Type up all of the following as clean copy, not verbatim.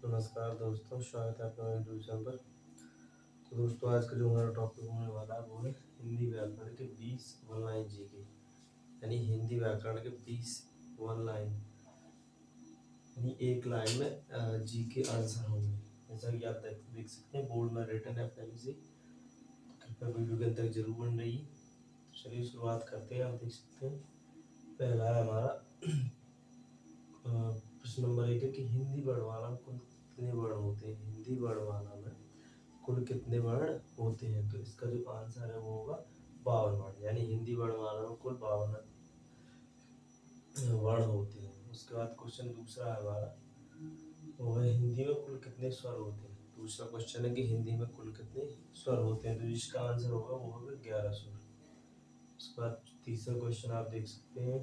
नमस्कार दोस्तों, स्वागत है आपका मेरे यूट्यूब चैनल पर। तो दोस्तों, आज का जो हमारा टॉपिक होने वाला है वो है हिंदी व्याकरण के 20 वन लाइन जीके, यानी हिंदी व्याकरण के 20 वन लाइन, यानी एक लाइन में जीके आंसर होंगे। जैसा कि आप देख सकते हैं बोर्ड में रिटन है पहले से। कृपया वीडियो के अंत तक जरूर बन रही। तो चलिए शुरुआत करते हैं। आप देख सकते हैं पहला है हमारा प्रश्न नंबर 1 है कि हिंदी वर्णमाला में कुल कितने वर्ण होते हैं। हिंदी वर्णमाला में कुल कितने वर्ण होते हैं। तो इसका जो आंसर है वो होगा 52 वर्ण, यानी हिंदी वर्णमाला में कुल 52 वर्ण होते हैं। उसके बाद क्वेश्चन दूसरा है हमारा, वो है हिंदी में कुल कितने स्वर होते हैं। दूसरा क्वेश्चन है कि हिंदी में कुल कितने स्वर होते हैं। तो जिसका आंसर होगा वो होगा 11 स्वर। उसके बाद तीसरा क्वेश्चन आप देख सकते हैं,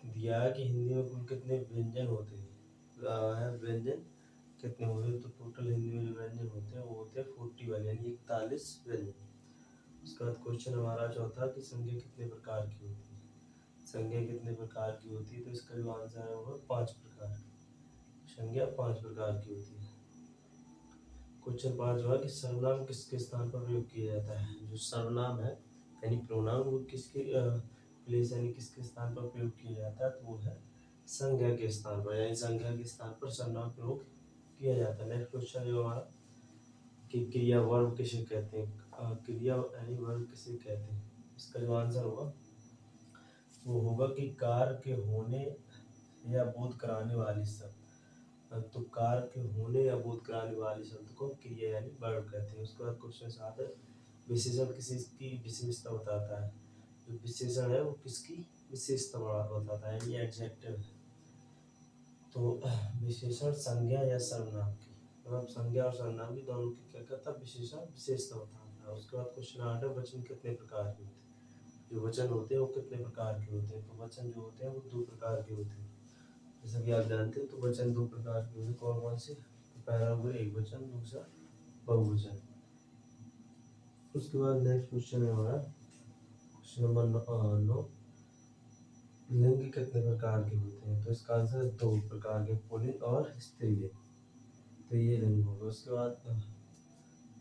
दिया है कि हिंदी में कुल कितने व्यंजन होते हैं। व्यंजन कितने होते हैं। तो टोटल हिंदी में जो व्यंजन होते हैं वो होते हैं 41, यानी 41 व्यंजन। उसके बाद क्वेश्चन हमारा चौथा कि संज्ञा कितने प्रकार की होती है। संज्ञा कितने प्रकार की होती है। तो इसका जो आंसर है वो 5 प्रकार की। संज्ञा 5 प्रकार की होती है। क्वेश्चन 5 हुआ कि सर्वनाम किसके स्थान पर प्रयोग किया जाता है। जो सर्वनाम है यानी प्रोनाउन, वो किसके प्लेस यानी किसके स्थान पर प्रयोग किया जाता है। तो वो है संज्ञा के स्थान पर, यानी संज्ञा के स्थान पर सर्वनाम प्रयोग किया जाता है। नेक्स्ट क्वेश्चन जो हमारा कि क्रिया वर्ब किसे कहते हैं। क्रिया यानी वर्ब किसे कहते हैं। इसका जो आंसर होगा वो होगा कि कार्य के होने या बोध कराने वाले शब्द। तो कार्य के होने या बोध कराने वाले शब्द को क्रिया यानी वर्ब कहते हैं। उसके बाद क्वेश्चन 7 है, विशेषण किसकी विशेषता बताता है। जो विशेषण है वो किसकी विशेषता बताता है, यानी एडजेक्टिव है। तो विशेषण संज्ञा या सर्वनाम की, मतलब संज्ञा और सर्वनाम की दोनों की क्या कहता है, विशेषण विशेषता बताता है। उसके बाद क्वेश्चन 8 है, वचन कितने प्रकार के होते हैं। जो वचन होते हैं वो कितने प्रकार के होते हैं। तो वचन जो होते हैं वो 2 प्रकार के होते हैं। जैसा कि आप जानते हैं तो वचन 2 प्रकार के होते हैं। कौन कौन से। तो पहला होगा एक वचन, दूसरा बहुवचन। उसके बाद नेक्स्ट क्वेश्चन है हमारा क्वेश्चन नंबर 9, लिंग कितने प्रकार के होते हैं। तो इसका आंसर 2 प्रकार के, पुल्लिंग और स्त्रीलिंग। तो ये लिंग होगा। उसके बाद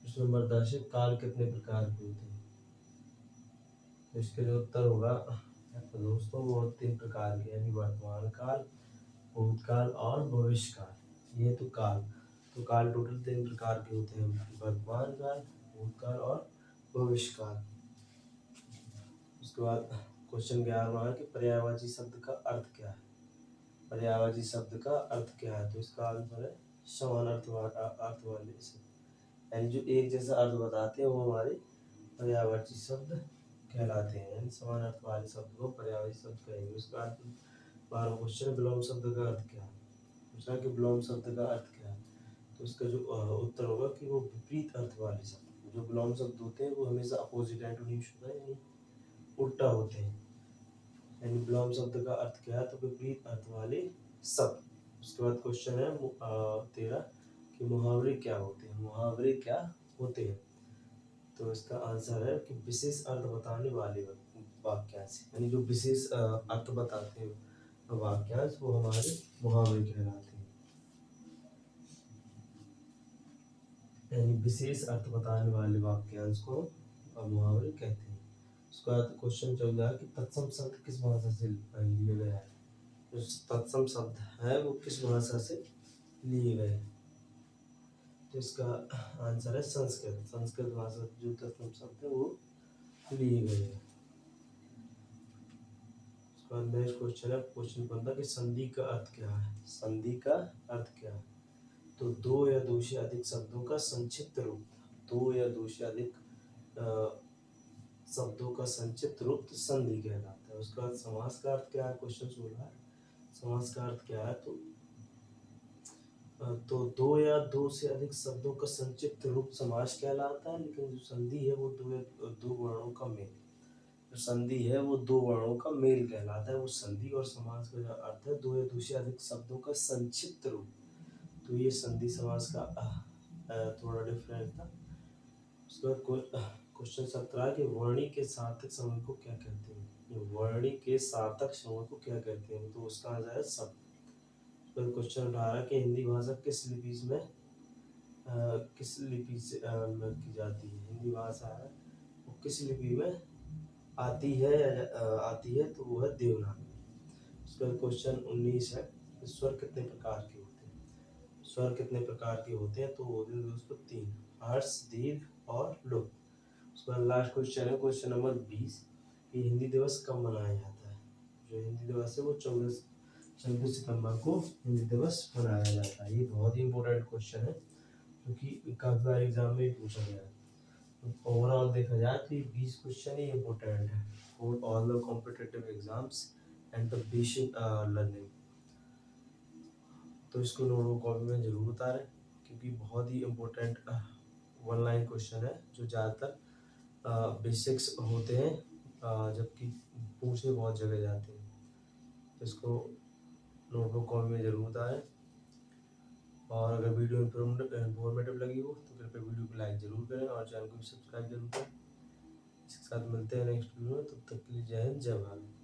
प्रश्न नंबर 10 है, काल कितने प्रकार के होते हैं। तो इसके जो उत्तर होगा तो दोस्तों वो 3 प्रकार के, यानी वर्तमान काल, भूतकाल और भविष्य काल। ये तो काल टोटल 3 प्रकार के होते हैं, वर्तमान काल, भूतकाल और भविष्य काल। उसके बाद क्वेश्चन 11 है कि पर्यायवाची शब्द का अर्थ क्या है। पर्यायवाची शब्द का अर्थ क्या है। तो इसका आंसर है समान अर्थ वाले शब्द, यानी जो एक जैसा अर्थ बताते हैं वो हमारे पर्यायवाची शब्द कहलाते हैं। यानी समान अर्थ वाले शब्द को पर्यायवाची शब्द कहेंगे। उसके बाद 12वां क्वेश्चन, विलोम शब्द का अर्थ क्या है। पूछा कि विलोम शब्द का अर्थ क्या है। तो इसका जो उत्तर होगा कि वो विपरीत अर्थ वाले शब्द। जो विलोम शब्द होते हैं वो हमेशा अपोजिट एंटोनिम्स होता है, यानी उल्टा होते हैं। यानी विलोम शब्द का अर्थ क्या है, तो विपरीत अर्थ वाले शब्द। उसके बाद क्वेश्चन है 13 कि मुहावरे क्या होते हैं। मुहावरे क्या होते हैं। तो इसका आंसर है कि विशेष अर्थ बताने वाले वाक्यांश, यानी जो विशेष अर्थ बताते हैं वाक्यांश वो हमारे मुहावरे कहलाते हैं, यानी विशेष अर्थ बताने वाले वाक्यांश को मुहावरे कहते हैं। उसके बाद क्वेश्चन 14 कि तत्सम शब्द किस भाषा से लिए गए हैं। जो तत्सम शब्द है वो किस भाषा से लिए गए हैं। तो इसका आंसर है संस्कृत। संस्कृत भाषा से जो तत्सम शब्द है वो लिए गए हैं। नेक्स्ट क्वेश्चन है क्वेश्चन 15 कि संधि का अर्थ क्या है। संधि का अर्थ क्या है। तो दो या दो से अधिक शब्दों का संक्षिप्त रूप, दो या दो से अधिक शब्दों का संक्षिप्त रूप संधि कहलाता है। उसके बाद समास का अर्थ क्या है। क्वेश्चन 16 है, समास का अर्थ क्या है। तो दो या दो से अधिक शब्दों का संक्षिप्त रूप समास कहलाता है, लेकिन जो संधि है वो दो वर्णों का मेल, जो संधि है वो 2 वर्णों का मेल कहलाता है। वो संधि और समास का जो अर्थ है दो या दो से अधिक शब्दों का संक्षिप्त रूप। तो ये संधि समास का थोड़ा डिफरेंट था। उसके बाद क्वेश्चन 17 के वर्णी के सार्थक समूह को क्या कहते हैं। वर्णी के सार्थक समूह को क्या कहते हैं। तो उसका आंसर है शब्द। उसके बाद क्वेश्चन 18 कि हिंदी भाषा किस लिपि से में की जाती है। हिंदी भाषा है वो किस लिपि में आती है तो वो है देवनागरी। उसके बाद क्वेश्चन 19 है स्वर कितने प्रकार के होते हैं। स्वर कितने प्रकार के होते हैं तो वो होते हैं दोस्तों 3, हर्ष, दीर्घ और लोप। उसके बाद लास्ट क्वेश्चन है क्वेश्चन नंबर 20 कि हिंदी दिवस कब मनाया जाता है। जो हिंदी दिवस है वो 14 सितंबर को हिंदी दिवस मनाया जाता है। ये बहुत ही इंपॉर्टेंट क्वेश्चन है क्योंकि काफी बार एग्जाम में पूछा गया है। तो ओवरऑल देखा जाए तो ये 20 क्वेश्चन ही इंपॉर्टेंट है for all the competitive exams and the basic learning. तो इसको नोटबुक कॉपी में जरूर उतारें क्योंकि बहुत ही इम्पोर्टेंट वन लाइन क्वेश्चन है जो ज़्यादातर बेसिक्स होते हैं जबकि पूछे बहुत जगह जाते हैं। तो इसको नोटबुक कॉपी में जरूर उतारें और अगर वीडियो इंफॉर्मेटिव लगी हो तो कृपया वीडियो को लाइक जरूर करें और चैनल को भी सब्सक्राइब जरूर करें। इसके साथ मिलते हैं नेक्स्ट वीडियो में, तब तक के लिए जय हिंद जय भारत।